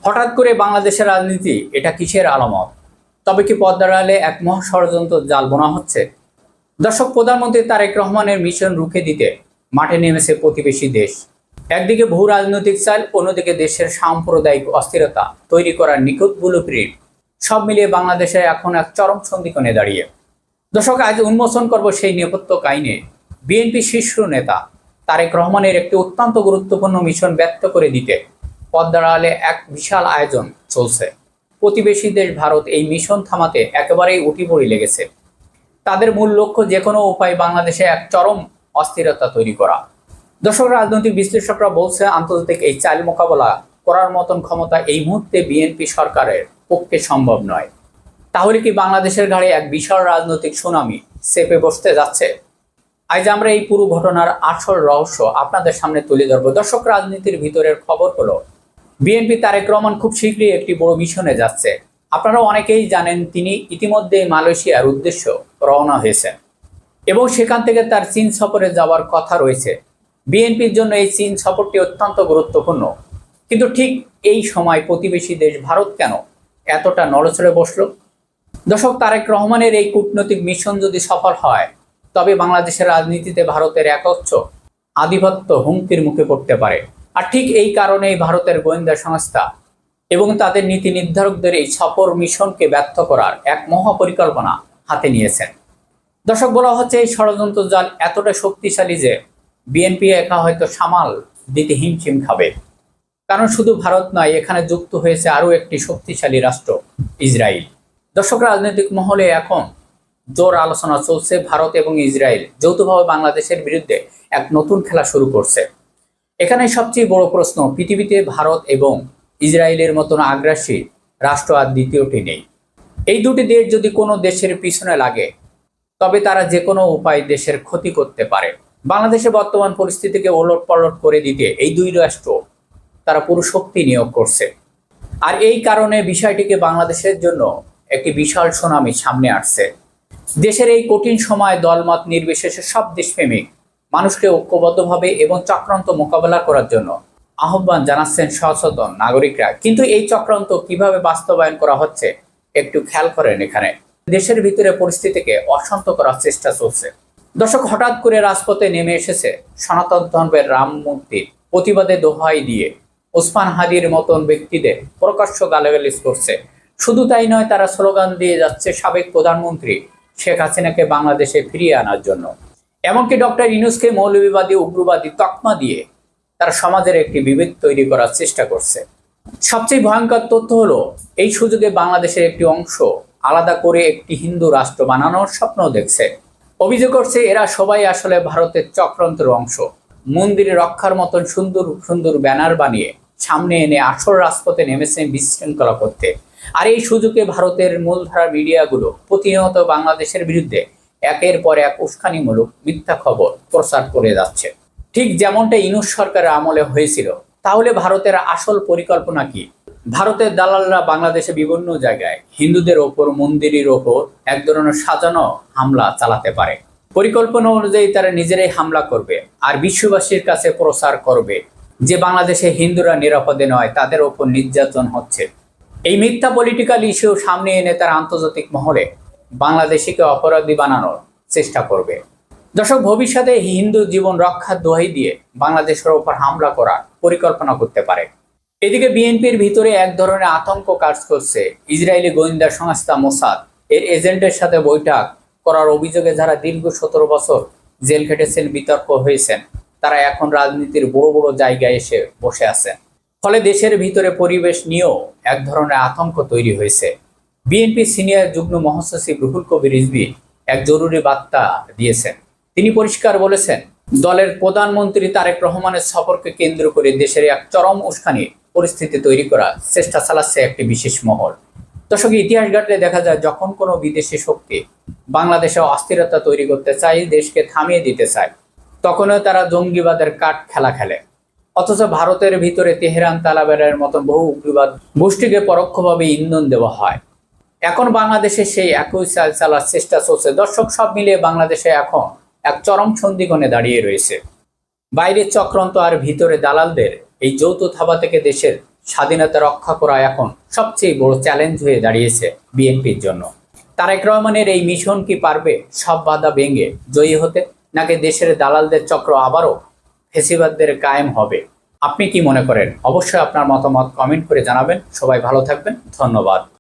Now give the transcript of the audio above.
হঠাৎ করে বাংলাদেশের রাজনীতি এটা কিসের আলামত? তবে কি পদ্মার আড়ালে এক মহা ষড়যন্ত্র জাল বোনা হচ্ছে? দর্শক, প্রধানমন্ত্রী তারেক রহমানের মিশন রুখে দিতে মাঠে নেমেছে প্রতিবেশী দেশ। একদিকে ভূ রাজনৈতিক চাল, অন্যদিকে দেশের সাম্প্রদায়িক অস্থিরতা তৈরি করার নিখুঁত ব্লুপ্রিন্ট। সব মিলিয়ে বাংলাদেশে এখন এক চরম সন্ধিক্ষণে দাঁড়িয়ে। দর্শক, আজ উন্মোচন করব সেই নেপথ্য কাহিনী। বিএনপি শীর্ষ নেতা তারেক রহমানের একটি অত্যন্ত গুরুত্বপূর্ণ মিশন ব্যক্ত করে দিতে পদ্মার আড়ালে এক বিশাল আয়োজন চলছে। প্রতিবেশী দেশ ভারত এই মিশন থামাতে একেবারেই উঠিপড়ি লেগেছে। তাদের মূল লক্ষ্য যে কোনো উপায়ে বাংলাদেশে এক চরম অস্থিরতা তৈরি করা। দর্শক, রাজনৈতিক বিশ্লেষকরা বলছে আন্তর্জাতিক এই চাল মোকাবেলা করার মতন ক্ষমতা এই মুহূর্তে বিএনপি সরকারের পক্ষে সম্ভব নয়। তাহলে কি বাংলাদেশের ঘাড়ে এক বিশাল রাজনৈতিক সুনামি চেপে বসতে যাচ্ছে? আজ আমরা এই পুরো ঘটনার আসল রহস্য আপনাদের সামনে তুলে ধরবো। দর্শক, রাজনীতির ভিতরের খবর হলো বিএনপি তারেক রহমান খুব শীঘ্রই একটি বড় মিশনে যাচ্ছে। আপনারা অনেকেই জানেন তিনি ইতিমধ্যে মালয়েশিয়ার উদ্দেশ্য রওনা হয়েছেন এবং সেখান থেকে তার চীন সফরে যাওয়ার কথা রয়েছে। বিএনপির জন্য এই চীন সফরটি অত্যন্ত গুরুত্বপূর্ণ। কিন্তু ঠিক এই সময় প্রতিবেশী দেশ ভারত কেন এতটা নড়েচড়ে বসলো? দর্শক, তারেক রহমানের এই কূটনৈতিক মিশন যদি সফল হয় তবে বাংলাদেশের রাজনীতিতে ভারতের একচ্ছ আধিপত্য হুমকির মুখে পড়তে পারে। আর ঠিক এই কারণেই ভারতের গোয়েন্দা সংস্থা এবং তাদের নীতি নির্ধারকদের এই সফর মিশনকে ব্যর্থ করার এক মহা পরিকল্পনা হাতে নিয়েছেন। দর্শক, বলা হচ্ছে এই ষড়যন্ত্র জাল এতটা শক্তিশালী যে বিএনপি একা হয়তো সামাল দিতে হিমশিম খাবে। কারণ শুধু ভারত নয়, এখানে যুক্ত হয়েছে আরও একটি শক্তিশালী রাষ্ট্র, ইসরায়েল। দর্শক, রাজনৈতিক মহলে এখন জোর আলোচনা চলছে ভারত এবং ইসরায়েল যৌথভাবে বাংলাদেশের বিরুদ্ধে এক নতুন খেলা শুরু করছে। এখানে সবচেয়ে বড় প্রশ্ন, পৃথিবীতে ভারত এবং ইসরায়েলের মতন আগ্রাসী রাষ্ট্র আর দ্বিতীয়টি নেই। এই দুটি দেশ যদি কোনো দেশের পিছনে লাগে তবে তারা যে কোনো উপায়ে দেশের ক্ষতি করতে পারে। বাংলাদেশের বর্তমান পরিস্থিতিকে ওলটপালট করে দিতে এই দুই রাষ্ট্র তারা পুরো শক্তি নিয়োগ করছে। আর এই কারণে বিষয়টিকে বাংলাদেশের জন্য একটি বিশাল সুনামি সামনে আসছে। দেশের এই কঠিন সময় দলমত নির্বিশেষে সব দেশপ্রেমিক মানুষকে ঐক্যবদ্ধভাবে এবং চক্রান্ত মোকাবেলা করার জন্য আহ্বান জানাচ্ছেন সচেতন নাগরিকরা। কিন্তু এই চক্রান্ত কিভাবে বাস্তবায়ন করা হচ্ছে একটু খেয়াল করেন। এখানে দেশের ভিতরে পরিস্থিতিকে অশান্ত করার চেষ্টা চলছে। দর্শক, হঠাৎ করে রাজপথে নেমে এসেছে সনাতন ধর্মের রাম মূর্তির প্রতিবাদে দোহাই দিয়ে ওসমান হাদির মতন ব্যক্তিদের প্রকাশ্য গালাগালিজ করছে। শুধু তাই নয়, তারা স্লোগান দিয়ে যাচ্ছে সাবেক প্রধানমন্ত্রী শেখ হাসিনাকে বাংলাদেশে ফিরিয়ে আনার জন্য। এমনকি ডক্টর ইউনূসকে মৌলবাদী উগ্রবাদী তকমা দিয়ে তারা সমাজের একটি বিভেদ তৈরি করার চেষ্টা করছে। সবচেয়ে ভয়ঙ্কর তথ্য হলো এই সুযোগে বাংলাদেশের একটি অংশ আলাদা করে একটি হিন্দু রাষ্ট্র বানানোর স্বপ্ন দেখছে। অভিযোগ করছে এরা সবাই আসলে ভারতের চক্রান্তের অংশ। মন্দিরে রক্ষার মতন সুন্দর সুন্দর ব্যানার বানিয়ে সামনে এনে আসল রাজপথে নেমেছে বিশৃঙ্খলা করতে। আর এই সুযোগে ভারতের মূলধারা মিডিয়াগুলো প্রতিনিয়ত বাংলাদেশের বিরুদ্ধে একের পর এক উস্কানিমূলক মিথ্যা খবর প্রচার করে যাচ্ছে, ঠিক যেমনটা ইউনূস সরকারের আমলে হয়েছিল। তাহলে ভারতের আসল পরিকল্পনা কি? ভারতের দালালরা বাংলাদেশে বিভিন্ন জায়গায় হিন্দুদের ওপর, মন্দিরের ওপর এক ধরনের সাজানো হামলা চালাতে পারে। পরিকল্পনা অনুযায়ী তারা নিজেরাই হামলা করবে আর বিশ্ববাসীর কাছে প্রচার করবে যে বাংলাদেশে হিন্দুরা নিরাপদে নয়, তাদের ওপর নির্যাতন হচ্ছে। এই মিথ্যা পলিটিক্যাল ইস্যু সামনে এনে তারা আন্তর্জাতিক মহলে বাংলাদেশিকে অপরাধী বানানোর চেষ্টা করবে। দর্শক, ভবিষ্যতে হিন্দু জীবন রক্ষার দোহাই দিয়ে বাংলাদেশের ওপর হামলা করার পরিকল্পনা করতে পারে। এদিকে বিএনপির ভিতরে এক ধরনের আতঙ্ক কাজ করছে। ইসরায়েলি গোয়েন্দা সংস্থা মোসাদ এর এজেন্টের সাথে বৈঠক করার অভিযোগে যারা দীর্ঘ 17 বছর জেল খেটেছেন, বিতর্ক হয়েছেন, তারা এখন রাজনীতির বড় বড় জায়গায় এসে বসে আছেন। ফলে দেশের ভিতরে পরিবেশ নিয়েও এক ধরনের আতঙ্ক তৈরি হয়েছে। বিএনপি সিনিয়র যুগ্ম মহাসচিব রুহুল কবির রিজভী এক জরুরি বার্তা দিয়েছেন। তিনি পরিষ্কার বলেছেন, দলের প্রধানমন্ত্রী তারেক রহমানের সফরকে কেন্দ্র করে দেশের এক চরম উস্কানি পরিস্থিতি তৈরি করার চেষ্টা চালাচ্ছে একটি বিশেষ মহল। দর্শক, ইতিহাস ঘাটলে দেখা যায় যখন কোনো বিদেশি শক্তি বাংলাদেশে অস্থিরতা তৈরি করতে চায়, দেশকে থামিয়ে দিতে চায়, তখনও তারা জঙ্গিবাদের কাঠ খেলা খেলে। অথচ ভারতের ভিতরে তেহরান, তালেবানের মতন বহু উগ্রবাদ গোষ্ঠীকে পরোক্ষভাবে ইন্ধন দেওয়া হয়। এখন বাংলাদেশে সেই একই চাল চালার চেষ্টা চলছে। দর্শক, সব মিলিয়ে বাংলাদেশে এখন এক চরম সন্ধিক্ষণে দাঁড়িয়ে রয়েছে। বাইরের চক্রান্ত আর ভিতরে দালালদের এই যৌথ থাবা থেকে দেশের স্বাধীনতা রক্ষা করা এখন সবচেয়ে বড় চ্যালেঞ্জ হয়ে দাঁড়িয়েছে বিএনপির জন্য। তারেক রহমানের এই মিশন কি পারবে সব বাধা ভেঙে জয়ী হতে, নাকি দেশের দালালদের চক্র আবারও ফেসিবাদদের কায়েম হবে? আপনি কি মনে করেন? অবশ্যই আপনার মতামত কমেন্ট করে জানাবেন। সবাই ভালো থাকবেন, ধন্যবাদ।